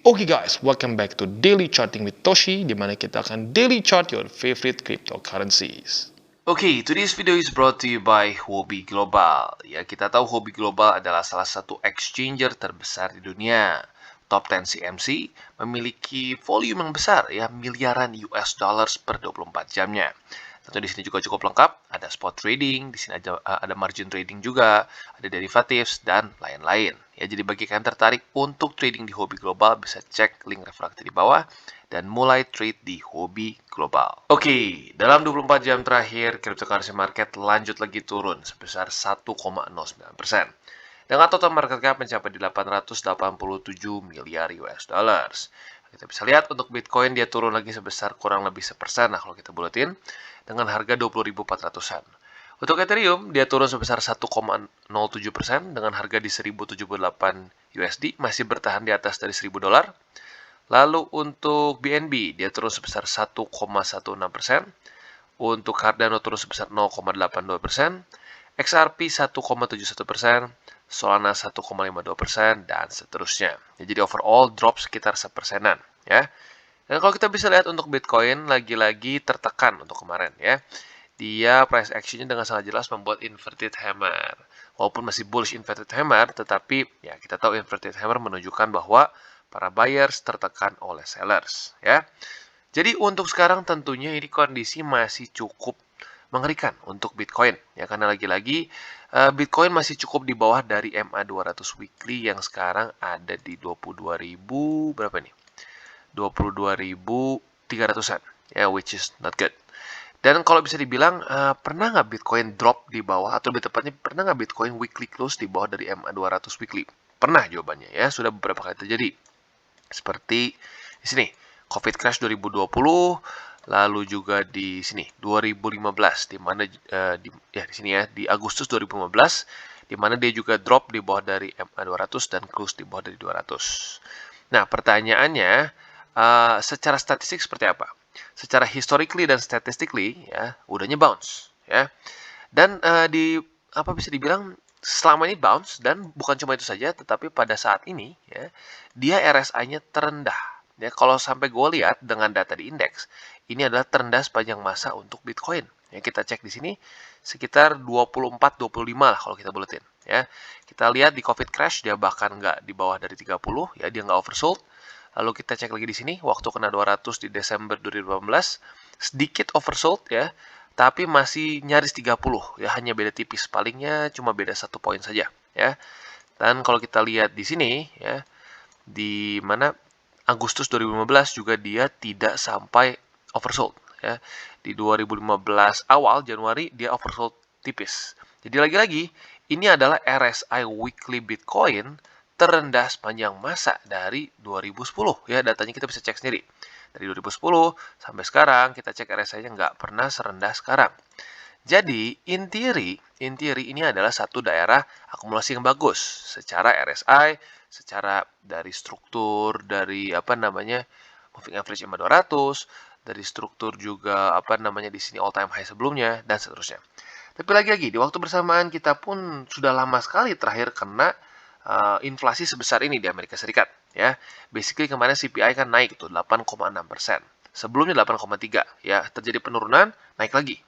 Oke guys, welcome back to Daily Charting with Toshi, di mana kita akan daily chart your favorite cryptocurrencies. Oke, today's video is brought to you by Huobi Global. Ya, kita tahu Huobi Global adalah salah satu exchanger terbesar di dunia. Top 10 CMC memiliki volume yang besar, ya, miliaran US dollars per 24 jamnya. Tentu di sini juga cukup lengkap, ada spot trading, di sini ada margin trading juga, ada derivatives dan lain-lain. Ya, jadi bagi kalian tertarik untuk trading di Huobi Global bisa cek link referaksi di bawah dan mulai trade di Huobi Global. Oke, dalam 24 jam terakhir, cryptocurrency market lanjut lagi turun sebesar 1,09%. Dengan total market cap mencapai 887 miliar US dollars. Kita bisa lihat untuk Bitcoin dia turun lagi sebesar kurang lebih 1%. Nah, kalau kita buletin dengan harga 20.400-an. Untuk Ethereum, dia turun sebesar 1,07% dengan harga di 1078 USD, masih bertahan di atas dari 1000 dolar. Lalu untuk BNB, dia turun sebesar 1,16%. Untuk Cardano turun sebesar 0,82%. XRP 1,71%. Solana 1,52%, dan seterusnya. Ya, jadi overall drop sekitar 1%-an. Ya. Dan kalau kita bisa lihat untuk Bitcoin, lagi-lagi tertekan untuk kemarin. Ya. Dia price action-nya dengan sangat jelas membuat inverted hammer. Walaupun masih bullish inverted hammer, tetapi ya kita tahu inverted hammer menunjukkan bahwa para buyers tertekan oleh sellers. Ya. Jadi untuk sekarang tentunya ini kondisi masih cukup mengerikan untuk Bitcoin. Ya, karena lagi-lagi Bitcoin masih cukup di bawah dari MA200 weekly yang sekarang ada di 22.000 berapa nih? 22.300-an. Ya, which is not good. Dan kalau bisa dibilang, pernah nggak Bitcoin drop di bawah, atau lebih tepatnya pernah nggak Bitcoin weekly close di bawah dari MA200 weekly? Pernah jawabannya ya, sudah beberapa kali terjadi. Seperti di sini, COVID crash 2020, lalu juga di sini 2015, di mana di sini ya, di Agustus 2015, di mana dia juga drop di bawah dari MA200 dan close di bawah dari 200. Nah, pertanyaannya, secara statistik seperti apa? Secara historically dan statistically ya, udahnya bounce ya. Dan di apa bisa dibilang selama ini bounce, dan bukan cuma itu saja, tetapi pada saat ini ya, dia RSI-nya terendah. Ya, kalau sampai gue lihat dengan data di indeks, ini adalah terendah sepanjang masa untuk Bitcoin. Ya, kita cek di sini sekitar 24-25 lah kalau kita buletin. Ya, kita lihat di COVID crash dia bahkan nggak di bawah dari 30, ya dia nggak oversold. Lalu kita cek lagi di sini waktu kena 200 di Desember 2018, sedikit oversold ya, tapi masih nyaris 30 ya, hanya beda tipis, palingnya cuma beda 1 poin saja ya. Dan kalau kita lihat di sini ya, di mana Agustus 2015 juga dia tidak sampai oversold ya. Di 2015 awal Januari dia oversold tipis. Jadi lagi-lagi ini adalah RSI weekly Bitcoin terendah sepanjang masa dari 2010 ya, datanya kita bisa cek sendiri. Dari 2010 sampai sekarang kita cek RSI-nya nggak pernah serendah sekarang. Jadi, in theory ini adalah satu daerah akumulasi yang bagus secara RSI, secara dari struktur, dari apa namanya, moving average MA200, dari struktur juga apa namanya di sini all time high sebelumnya, dan seterusnya. Tapi lagi-lagi di waktu bersamaan kita pun sudah lama sekali terakhir kena inflasi sebesar ini di Amerika Serikat. Ya, basically kemarin CPI kan naik tuh 8,6%. Sebelumnya 8,3, ya terjadi penurunan, naik lagi.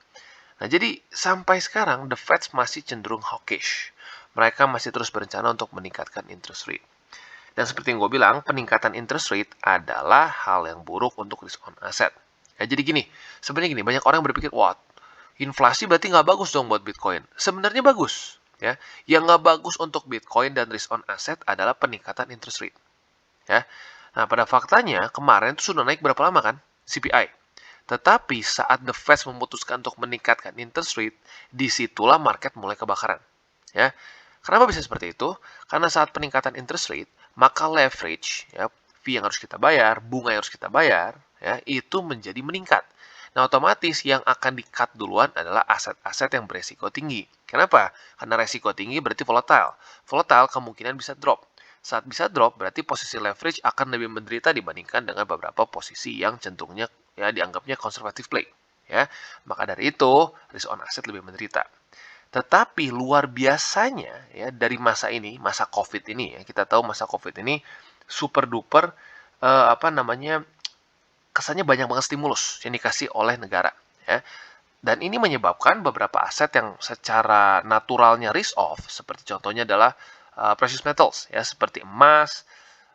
Nah, jadi sampai sekarang The Fed masih cenderung hawkish. Mereka masih terus berencana untuk meningkatkan interest rate. Dan seperti yang gue bilang, peningkatan interest rate adalah hal yang buruk untuk risk on asset. Ya, jadi gini, sebenarnya gini, banyak orang berpikir, wah, inflasi berarti nggak bagus dong buat Bitcoin. Sebenarnya bagus. Ya, yang nggak bagus untuk Bitcoin dan risk on asset adalah peningkatan interest rate. Ya, nah pada faktanya kemarin itu sudah naik berapa lama kan CPI. Tetapi saat The Fed memutuskan untuk meningkatkan interest rate, disitulah market mulai kebakaran. Ya, kenapa bisa seperti itu? Karena saat peningkatan interest rate, maka leverage, ya, fee yang harus kita bayar, bunga yang harus kita bayar, ya, itu menjadi meningkat. Nah, otomatis yang akan di-cut duluan adalah aset-aset yang beresiko tinggi. Kenapa? Karena resiko tinggi berarti volatile. Volatile kemungkinan bisa drop. Saat bisa drop, berarti posisi leverage akan lebih menderita dibandingkan dengan beberapa posisi yang cenderungnya ya dianggapnya conservative play. Ya, maka dari itu risk on asset lebih menderita. Tetapi luar biasanya ya dari masa ini, masa COVID ini ya, kita tahu masa COVID ini super duper apa namanya, kesannya banyak banget stimulus yang dikasih oleh negara, ya. Dan ini menyebabkan beberapa aset yang secara naturalnya risk off, seperti contohnya adalah precious metals, ya, seperti emas,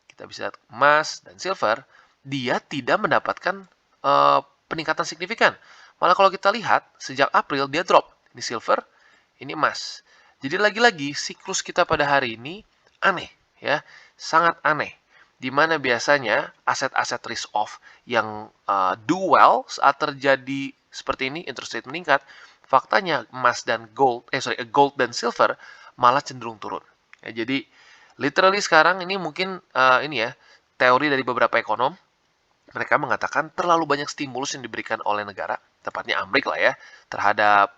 kita bisa lihat emas dan silver, dia tidak mendapatkan peningkatan signifikan. Malah kalau kita lihat, sejak April dia drop. Ini silver, ini emas. Jadi lagi-lagi siklus kita pada hari ini aneh, ya, sangat aneh. Di mana biasanya aset-aset risk off yang do well saat terjadi seperti ini, interest rate meningkat, faktanya emas dan gold dan silver malah cenderung turun. Ya, jadi literally sekarang ini mungkin ini ya, teori dari beberapa ekonom, mereka mengatakan terlalu banyak stimulus yang diberikan oleh negara, tepatnya Amerika lah ya, terhadap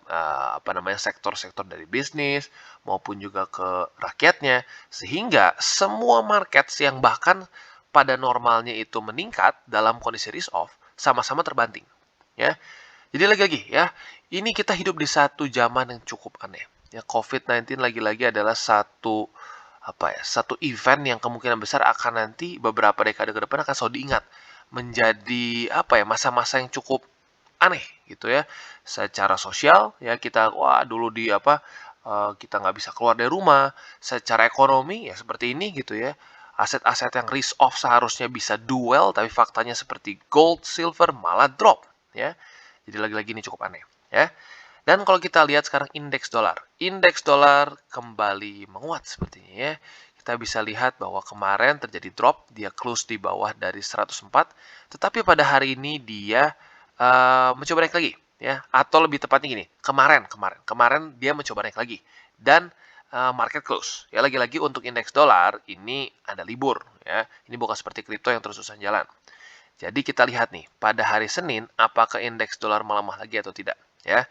apa namanya sektor-sektor dari bisnis maupun juga ke rakyatnya, sehingga semua market yang bahkan pada normalnya itu meningkat dalam kondisi risk off sama-sama terbanting, ya. Jadi lagi-lagi ya, ini kita hidup di satu zaman yang cukup aneh. Ya, COVID-19 lagi-lagi adalah satu event yang kemungkinan besar akan nanti beberapa dekade ke depan akan selalu diingat menjadi masa-masa yang cukup aneh gitu ya. Secara sosial ya kita dulu kita nggak bisa keluar dari rumah. Secara ekonomi ya seperti ini gitu ya. Aset-aset yang risk off seharusnya bisa duel tapi faktanya seperti gold, silver malah drop ya. Jadi lagi-lagi ini cukup aneh ya. Dan kalau kita lihat sekarang indeks dolar kembali menguat sepertinya ya. Kita bisa lihat bahwa kemarin terjadi drop, dia close di bawah dari 104, tetapi pada hari ini dia mencoba naik lagi ya, atau lebih tepatnya gini, kemarin dia mencoba naik lagi dan market close. Ya lagi-lagi untuk indeks dolar ini ada libur ya. Ini bukan seperti kripto yang terus-terusan jalan. Jadi kita lihat nih, pada hari Senin apakah indeks dolar melemah lagi atau tidak ya.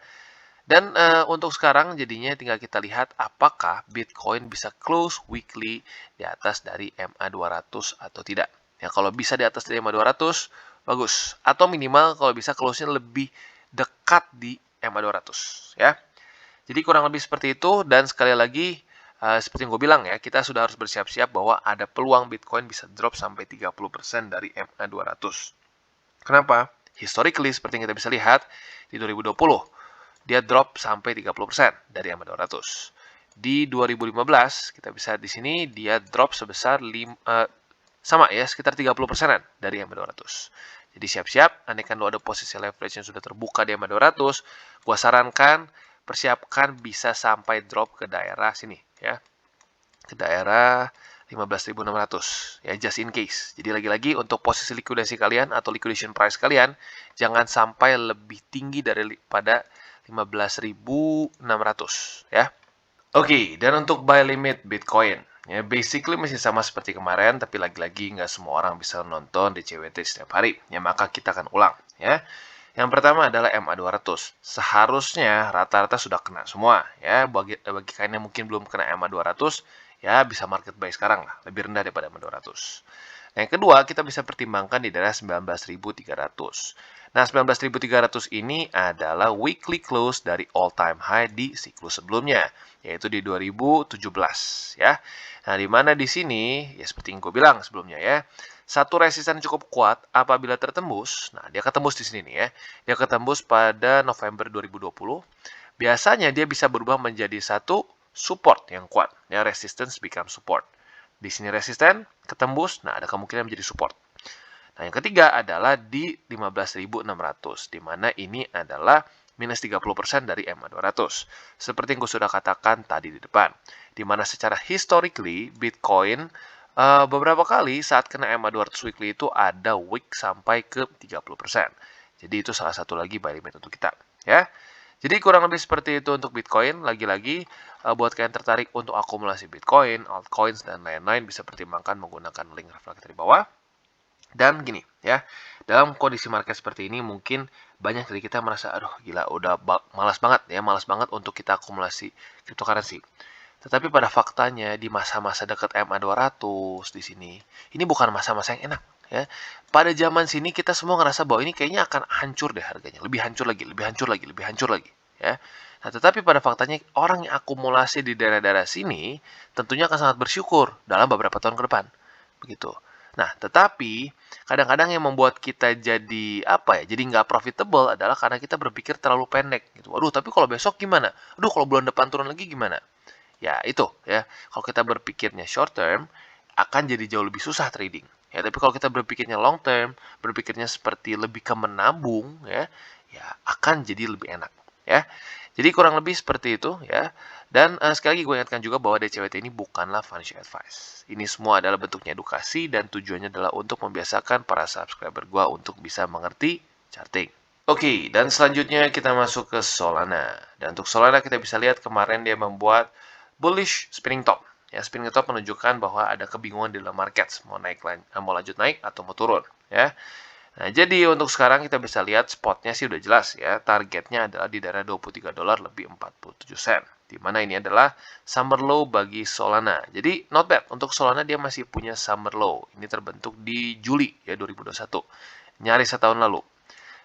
Dan untuk sekarang jadinya tinggal kita lihat apakah Bitcoin bisa close weekly di atas dari MA200 atau tidak. Ya, kalau bisa di atas dari MA200, bagus. Atau minimal kalau bisa close-nya lebih dekat di MA200. Ya. Jadi kurang lebih seperti itu. Dan sekali lagi, seperti yang gue bilang ya, kita sudah harus bersiap-siap bahwa ada peluang Bitcoin bisa drop sampai 30% dari MA200. Kenapa? Historically, seperti yang kita bisa lihat, di 2020, dia drop sampai 30% dari MA200. Di 2015, kita bisa di sini dia drop sebesar sama ya, sekitar 30%-an dari MA200. Jadi siap-siap, andaikan lo ada posisi leverage yang sudah terbuka di MA200, gua sarankan persiapkan bisa sampai drop ke daerah sini ya. Ke daerah 15.600 ya, just in case. Jadi lagi-lagi untuk posisi likuidasi kalian atau liquidation price kalian jangan sampai lebih tinggi daripada 15.600 ya. Oke, dan untuk buy limit Bitcoin ya basically masih sama seperti kemarin, tapi lagi-lagi nggak semua orang bisa nonton di CWT setiap hari ya, maka kita akan ulang ya. Yang pertama adalah MA200. Seharusnya rata-rata sudah kena semua ya. Bagi kalian yang mungkin belum kena MA200 ya bisa market buy sekarang lah, lebih rendah daripada MA200. Yang kedua, kita bisa pertimbangkan di daerah 19.300. Nah, 19.300 ini adalah weekly close dari all time high di siklus sebelumnya, yaitu di 2017 ya. Nah, di mana di sini ya seperti yang gue bilang sebelumnya ya, satu resisten cukup kuat apabila tertembus. Nah, dia ketembus di sini nih ya. Dia ketembus pada November 2020. Biasanya dia bisa berubah menjadi satu support yang kuat. Ya, resistance become support. Di sini resisten, ketembus, nah ada kemungkinan menjadi support. Nah, yang ketiga adalah di 15.600, di mana ini adalah minus 30% dari MA200. Seperti yang gue sudah katakan tadi di depan. Di mana secara historically, Bitcoin beberapa kali saat kena MA200 weekly itu ada wick sampai ke 30%. Jadi itu salah satu lagi buy limit untuk kita. Ya. Jadi kurang lebih seperti itu untuk Bitcoin. Lagi-lagi buat kalian tertarik untuk akumulasi Bitcoin, altcoins, dan lain-lain bisa pertimbangkan menggunakan link reflektor di bawah. Dan gini ya, dalam kondisi market seperti ini mungkin banyak dari kita merasa aduh gila udah malas banget untuk kita akumulasi cryptocurrency. Tetapi pada faktanya di masa-masa dekat MA200 di sini, ini bukan masa-masa yang enak ya. Pada zaman sini kita semua ngerasa bahwa ini kayaknya akan hancur deh harganya, lebih hancur lagi ya. Nah, tetapi pada faktanya orang yang akumulasi di daerah-daerah sini tentunya akan sangat bersyukur dalam beberapa tahun ke depan. Begitu. Nah, tetapi kadang-kadang yang membuat kita jadi apa ya? Jadi nggak profitable adalah karena kita berpikir terlalu pendek gitu. Waduh, tapi kalau besok gimana? Aduh, kalau bulan depan turun lagi gimana? Ya, itu ya. Kalau kita berpikirnya short term akan jadi jauh lebih susah trading. Ya, tapi kalau kita berpikirnya long term, berpikirnya seperti lebih ke menabung ya, ya akan jadi lebih enak ya. Jadi kurang lebih seperti itu ya. Dan sekali lagi gue ingatkan juga bahwa DCWT ini bukanlah financial advice. Ini semua adalah bentuknya edukasi dan tujuannya adalah untuk membiasakan para subscriber gue untuk bisa mengerti charting. Oke, dan selanjutnya kita masuk ke Solana. Dan untuk Solana kita bisa lihat kemarin dia membuat bullish spinning top. Ya, spinning top menunjukkan bahwa ada kebingungan di dalam market, mau mau lanjut naik atau mau turun. Ya, nah, jadi untuk sekarang kita bisa lihat spotnya sih udah jelas ya. Targetnya adalah di daerah $23 lebih 47 sen. Dimana ini adalah summer low bagi Solana. Jadi not bad. Untuk Solana dia masih punya summer low. Ini terbentuk di Juli ya 2021. Nyaris setahun lalu.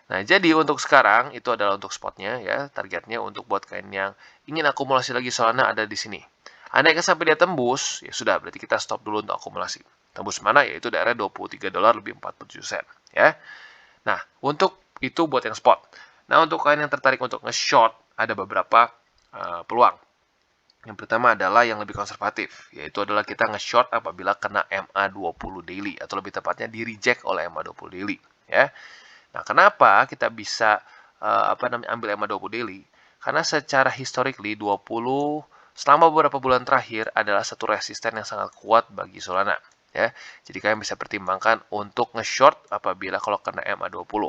Nah, jadi untuk sekarang itu adalah untuk spotnya ya. Targetnya untuk buat kalian yang ingin akumulasi lagi Solana ada di sini. Andaikan sampai dia tembus, ya sudah berarti kita stop dulu untuk akumulasi. Tembus mana? Yaitu daerah $23 lebih 47 sen ya. Nah, untuk itu buat yang spot. Nah, untuk kalian yang tertarik untuk nge-short, ada beberapa peluang. Yang pertama adalah yang lebih konservatif, yaitu adalah kita nge-short apabila kena MA20 daily, atau lebih tepatnya di-reject oleh MA20 daily. Ya. Nah, kenapa kita bisa ambil MA20 daily? Karena secara historically 20 selama beberapa bulan terakhir adalah satu resisten yang sangat kuat bagi Solana. Ya, jadi kalian bisa pertimbangkan untuk nge-short apabila kalau kena MA20.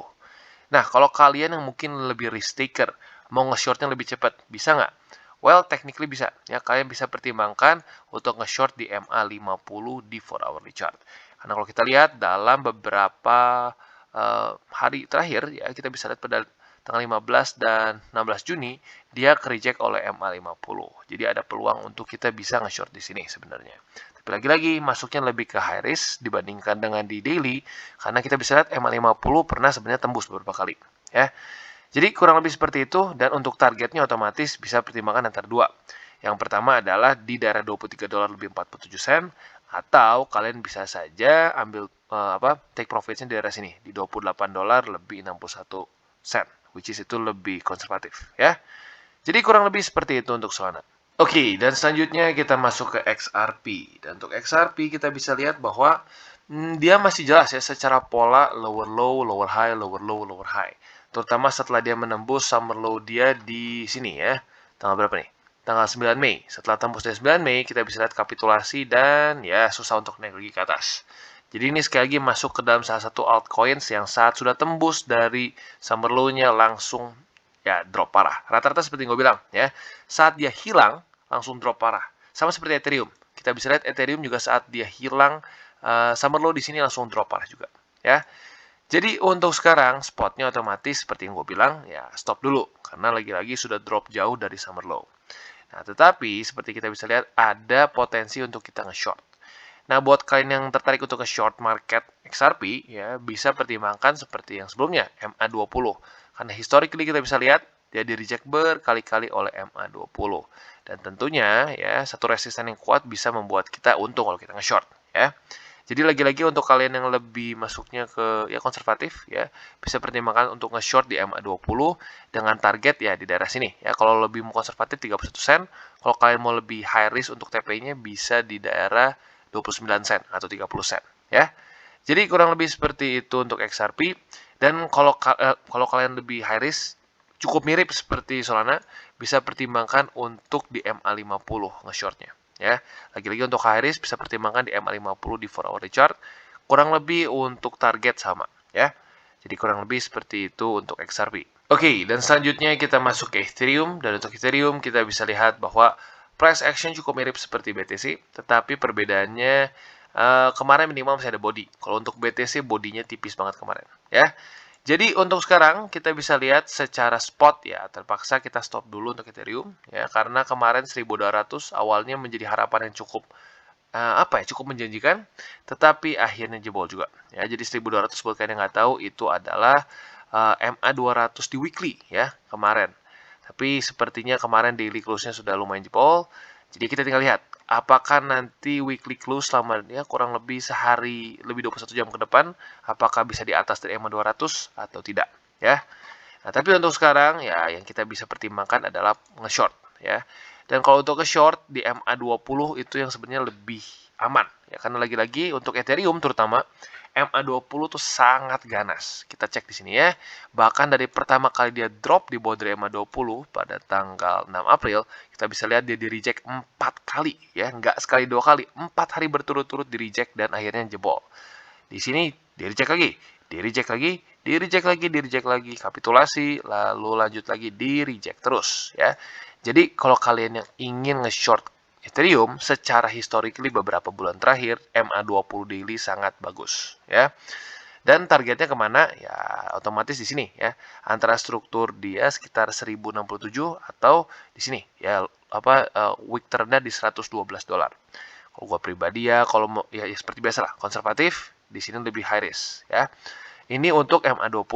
Nah, kalau kalian yang mungkin lebih risk taker, mau nge-shortnya lebih cepat, bisa nggak? Well, technically bisa. Ya, kalian bisa pertimbangkan untuk nge-short di MA50 di 4 hourly chart. Karena kalau kita lihat dalam beberapa hari terakhir, ya kita bisa lihat pada tanggal 15 dan 16 Juni, dia ke-reject oleh MA50. Jadi ada peluang untuk kita bisa nge-short di sini sebenarnya. Tapi lagi-lagi masuknya lebih ke high risk dibandingkan dengan di daily, karena kita bisa lihat MA50 pernah sebenarnya tembus beberapa kali. Ya. Jadi kurang lebih seperti itu, dan untuk targetnya otomatis bisa pertimbangkan antara dua. Yang pertama adalah di daerah $23 lebih 47 sen, atau kalian bisa saja ambil take profitnya di daerah sini di $28 lebih 61 sen, which is itu lebih konservatif ya. Jadi kurang lebih seperti itu untuk Solana. Oke, dan selanjutnya kita masuk ke XRP. Dan untuk XRP kita bisa lihat bahwa dia masih jelas ya secara pola lower low, lower high, lower low, lower high. Terutama setelah dia menembus summer low dia di sini ya. Tanggal berapa nih? Tanggal 9 Mei. Setelah tembus dari 9 Mei, kita bisa lihat kapitulasi dan ya susah untuk naik lagi ke atas. Jadi ini sekali lagi masuk ke dalam salah satu altcoins yang saat sudah tembus dari summer low-nya langsung ya drop parah. Rata-rata seperti yang gue bilang ya. Saat dia hilang, langsung drop parah. Sama seperti Ethereum. Kita bisa lihat Ethereum juga saat dia hilang summer low di sini langsung drop parah juga ya. Jadi untuk sekarang spotnya otomatis seperti yang gue bilang ya stop dulu karena lagi-lagi sudah drop jauh dari summer low. Nah, tetapi seperti kita bisa lihat ada potensi untuk kita nge-short. Nah, buat kalian yang tertarik untuk nge-short market XRP ya bisa pertimbangkan seperti yang sebelumnya MA20. Karena historically kita bisa lihat dia di-reject berkali-kali oleh MA20. Dan tentunya ya satu resisten yang kuat bisa membuat kita untung kalau kita nge-short ya. Jadi lagi-lagi untuk kalian yang lebih masuknya ke ya konservatif ya, bisa pertimbangkan untuk nge-short di MA20 dengan target ya di daerah sini. Ya kalau lebih mau konservatif 31 sen, kalau kalian mau lebih high risk untuk TP-nya bisa di daerah 29 sen atau 30 sen ya. Jadi kurang lebih seperti itu untuk XRP, dan kalau kalian lebih high risk cukup mirip seperti Solana, bisa pertimbangkan untuk di MA50 nge-shortnya. Ya, lagi-lagi untuk high risk bisa pertimbangkan di MA50 di 4 hourly chart. Kurang lebih untuk target sama, ya. Jadi kurang lebih seperti itu untuk XRP. Oke, dan selanjutnya kita masuk ke Ethereum. Dan untuk Ethereum kita bisa lihat bahwa price action cukup mirip seperti BTC, tetapi perbedaannya kemarin minimal masih ada body. Kalau untuk BTC bodinya tipis banget kemarin, ya. Jadi untuk sekarang kita bisa lihat secara spot ya, terpaksa kita stop dulu untuk Ethereum ya karena kemarin 1200 awalnya menjadi harapan yang cukup cukup menjanjikan, tetapi akhirnya jebol juga. Ya, jadi 1200 buat kalian yang nggak tahu itu adalah MA200 di weekly ya kemarin. Tapi sepertinya kemarin daily close-nya sudah lumayan jebol. Jadi kita tinggal lihat apakah nanti weekly close selama ya kurang lebih sehari lebih 21 jam ke depan, apakah bisa di atas dari EMA 200 atau tidak, ya. Nah, tapi untuk sekarang ya yang kita bisa pertimbangkan adalah nge-short, ya. Dan kalau untuk nge-short di MA20 itu yang sebenarnya lebih aman, ya, karena lagi-lagi untuk Ethereum terutama MA20 tuh sangat ganas. Kita cek di sini ya. Bahkan dari pertama kali dia drop di bawah dari MA20 pada tanggal 6 April, kita bisa lihat dia di-reject 4 kali ya, nggak sekali 2 kali, 4 hari berturut-turut di-reject dan akhirnya jebol. Di sini di-reject lagi, di-reject lagi, di-reject lagi, di-reject lagi, kapitulasi, lalu lanjut lagi di-reject terus ya. Jadi kalau kalian yang ingin nge-short Ethereum secara historically beberapa bulan terakhir, MA20 daily sangat bagus ya. Dan targetnya kemana? Ya otomatis di sini ya. Antara struktur dia sekitar 1067 atau di sini ya week terendah di $112. Kalau gua pribadi ya kalau mau ya seperti biasa lah, konservatif, di sini lebih high risk ya. Ini untuk MA20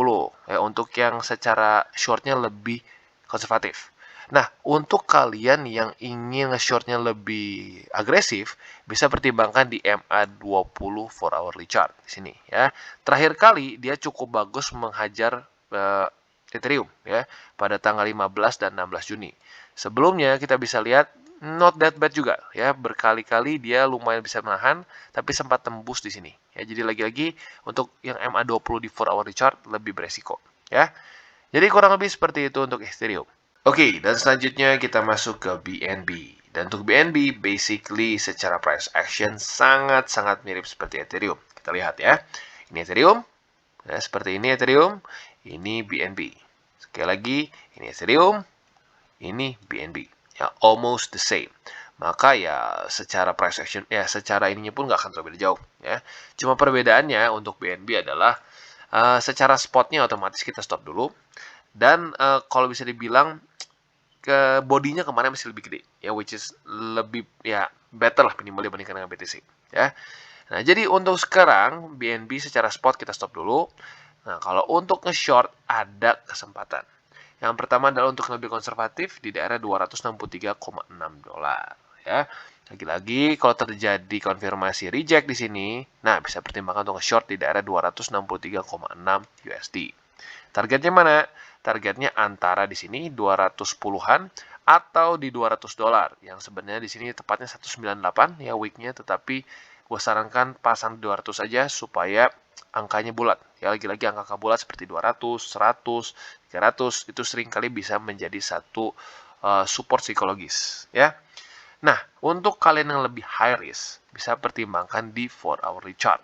ya, untuk yang secara shortnya lebih konservatif. Nah, untuk kalian yang ingin nge-shortnya lebih agresif, bisa pertimbangkan di MA20 4 hourly chart di sini ya. Terakhir kali dia cukup bagus menghajar Ethereum ya pada tanggal 15 dan 16 Juni. Sebelumnya kita bisa lihat not that bad juga ya, berkali-kali dia lumayan bisa menahan tapi sempat tembus di sini ya. Jadi lagi-lagi untuk yang MA20 di 4 hourly chart lebih beresiko ya. Jadi kurang lebih seperti itu untuk Ethereum. Oke, dan selanjutnya kita masuk ke BNB. Dan untuk BNB, basically secara price action sangat-sangat mirip seperti Ethereum. Kita lihat ya. Ini Ethereum, ya, seperti ini Ethereum, ini BNB. Sekali lagi, ini Ethereum, ini BNB. Ya, almost the same. Maka ya secara price action, ya secara ininya pun nggak akan terlalu beda jauh. Ya. Cuma perbedaannya untuk BNB adalah secara spotnya otomatis kita stop dulu. Dan kalau bisa dibilang ke bodinya kemarin masih lebih gede ya, which is lebih ya better lah minimal dibandingkan dengan BTC ya. Nah, jadi untuk sekarang BNB secara spot kita stop dulu. Nah, kalau untuk nge-short ada kesempatan. Yang pertama adalah untuk lebih konservatif di daerah $263,6 ya. Lagi-lagi kalau terjadi konfirmasi reject di sini, nah bisa pertimbangkan untuk nge-short di daerah 263,6 USD. Targetnya mana? Targetnya antara di sini 210-an atau di $200 yang sebenarnya di sini tepatnya 198 ya weeknya, tetapi gue sarankan pasang 200 saja supaya angkanya bulat ya. Lagi-lagi angka bulat seperti 200, 100, 300 itu seringkali bisa menjadi satu support psikologis ya. Nah, untuk kalian yang lebih high risk bisa pertimbangkan di 4 hourly chart.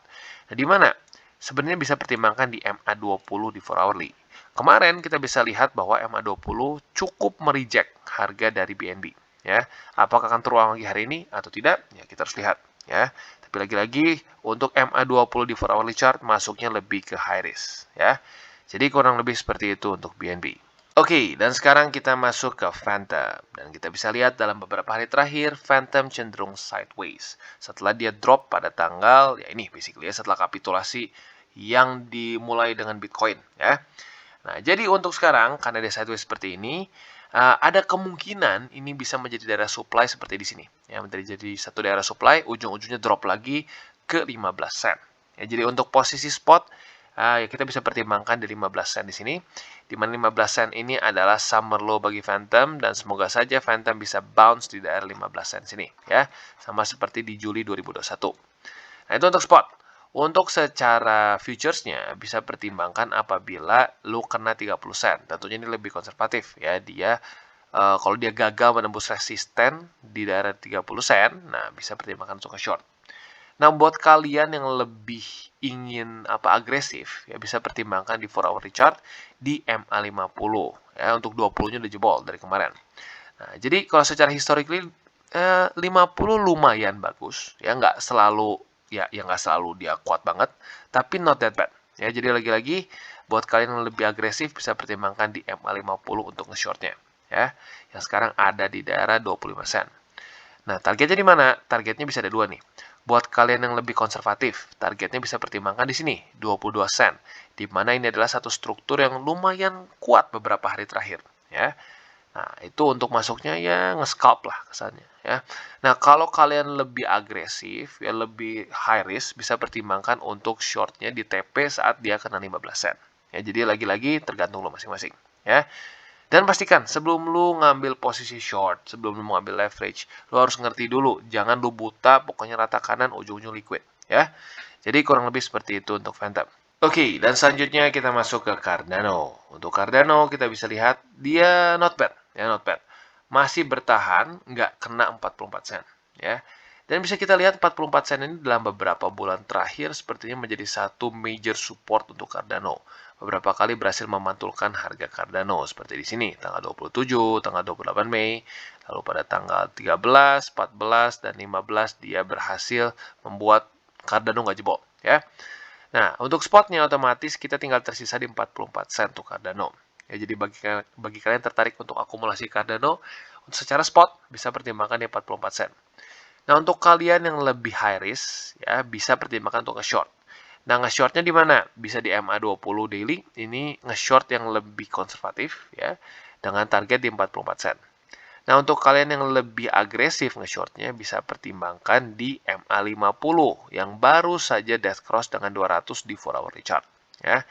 Nah, di mana? Sebenarnya bisa pertimbangkan di MA20 di 4 hourly. Kemarin kita bisa lihat bahwa MA20 cukup mereject harga dari BNB ya. Apakah akan terulang lagi hari ini atau tidak? Ya kita harus lihat ya. Tapi lagi-lagi untuk MA20 di 4 hourly chart masuknya lebih ke high risk ya. Jadi kurang lebih seperti itu untuk BNB. Oke, dan sekarang kita masuk ke Phantom. Dan kita bisa lihat dalam beberapa hari terakhir, Phantom cenderung sideways. Setelah dia drop pada tanggal, ya ini basically ya, setelah kapitulasi yang dimulai dengan Bitcoin ya. Nah, jadi untuk sekarang, karena dia sideways seperti ini, ada kemungkinan ini bisa menjadi daerah supply seperti di sini. Ya, menjadi satu daerah supply, ujung-ujungnya drop lagi ke 15 sen. Ya, jadi untuk posisi spot, ya kita bisa pertimbangkan di 15 sen di sini. Di mana 15 sen ini adalah summer low bagi Phantom, dan semoga saja Phantom bisa bounce di daerah 15 sen sini. Ya, sama seperti di Juli 2021. Nah, itu untuk spot. Untuk secara futuresnya bisa pertimbangkan apabila lu kena 30 sen. Tentunya ini lebih konservatif ya. Dia kalau dia gagal menembus resisten di daerah 30 sen, nah bisa pertimbangkan untuk short. Nah, buat kalian yang lebih ingin agresif ya bisa pertimbangkan di 4 hourly chart di MA50 ya. Untuk 20-nya udah jebol dari kemarin. Nah, jadi kalau secara historically 50 lumayan bagus ya, nggak selalu ya nggak selalu dia kuat banget, tapi not that bad ya. Jadi lagi-lagi buat kalian yang lebih agresif bisa pertimbangkan di MA50 untuk nge-shortnya ya, yang sekarang ada di daerah 25 sen. Nah, targetnya di mana? Targetnya bisa ada dua nih. Buat kalian yang lebih konservatif, targetnya bisa pertimbangkan di sini 22 sen, di mana ini adalah satu struktur yang lumayan kuat beberapa hari terakhir ya. Nah, itu untuk masuknya ya nge-scalp lah kesannya ya. Nah, kalau kalian lebih agresif, ya lebih high risk, bisa pertimbangkan untuk shortnya di TP saat dia kena 15 sen. Ya, jadi lagi-lagi tergantung lo masing-masing ya. Dan pastikan sebelum lu ngambil posisi short, sebelum lu mengambil leverage, lu harus ngerti dulu, jangan lu buta, pokoknya rata kanan, ujung-ujung liquid ya. Jadi kurang lebih seperti itu untuk Phantom. Oke, dan selanjutnya kita masuk ke Cardano. Untuk Cardano kita bisa lihat dia not bad, ya not bad. Masih bertahan, nggak kena 44 sen, ya. Dan bisa kita lihat 44 sen ini dalam beberapa bulan terakhir sepertinya menjadi satu major support untuk Cardano. Beberapa kali berhasil memantulkan harga Cardano seperti di sini, tanggal 27, tanggal 28 Mei, lalu pada tanggal 13, 14, dan 15 dia berhasil membuat Cardano nggak jebol, ya. Nah, untuk spotnya otomatis kita tinggal tersisa di 44 sen untuk Cardano. Ya, jadi bagi kalian tertarik untuk akumulasi Cardano, untuk secara spot bisa pertimbangkan di 44 sen. Nah, untuk kalian yang lebih high risk, ya bisa pertimbangkan untuk nge-short. Nah, nge-shortnya di mana? Bisa di MA20 daily, ini nge-short yang lebih konservatif, ya, dengan target di 44 sen. Nah, untuk kalian yang lebih agresif nge-shortnya bisa pertimbangkan di MA50 yang baru saja death cross dengan 200 di 4 hourly chart. Ya.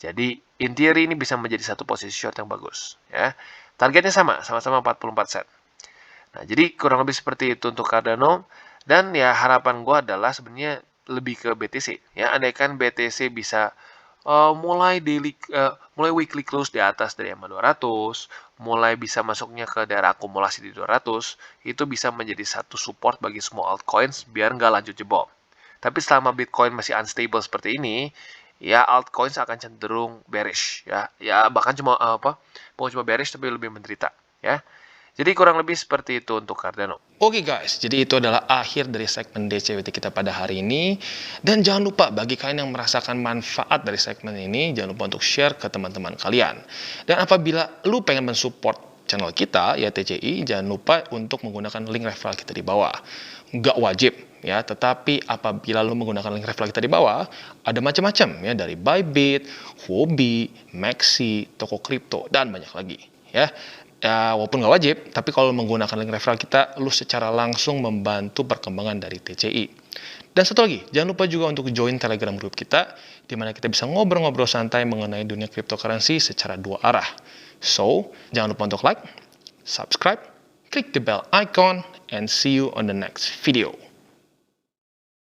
Jadi, in theory ini bisa menjadi satu posisi short yang bagus. Ya. Targetnya sama-sama 44 sen. Nah, jadi kurang lebih seperti itu untuk Cardano. Dan ya harapan gue adalah sebenarnya lebih ke BTC. Ya, andaikan BTC bisa mulai weekly close di atas dari MA 200, mulai bisa masuknya ke daerah akumulasi di 200, itu bisa menjadi satu support bagi semua altcoins biar nggak lanjut jebol. Tapi selama Bitcoin masih unstable seperti ini, ya altcoins akan cenderung bearish ya. Ya bahkan bukan cuma bearish tapi lebih menderita ya. Jadi kurang lebih seperti itu untuk Cardano. Oke guys, jadi itu adalah akhir dari segmen DCWT kita pada hari ini. Dan jangan lupa bagi kalian yang merasakan manfaat dari segmen ini, jangan lupa untuk share ke teman-teman kalian. Dan apabila lu pengen mensupport channel kita, ya TCI, jangan lupa untuk menggunakan link referral kita di bawah. Nggak wajib, ya, tetapi apabila lu menggunakan link referral kita di bawah, ada macam-macam, ya, dari Bybit, Huobi, Maxi, toko kripto, dan banyak lagi, ya. Ya, walaupun nggak wajib, tapi kalau menggunakan link referral kita, lu secara langsung membantu perkembangan dari TCI. Dan satu lagi, jangan lupa juga untuk join Telegram group kita, di mana kita bisa ngobrol-ngobrol santai mengenai dunia cryptocurrency secara dua arah. So, jangan lupa untuk like, subscribe, klik the bell icon, and see you on the next video.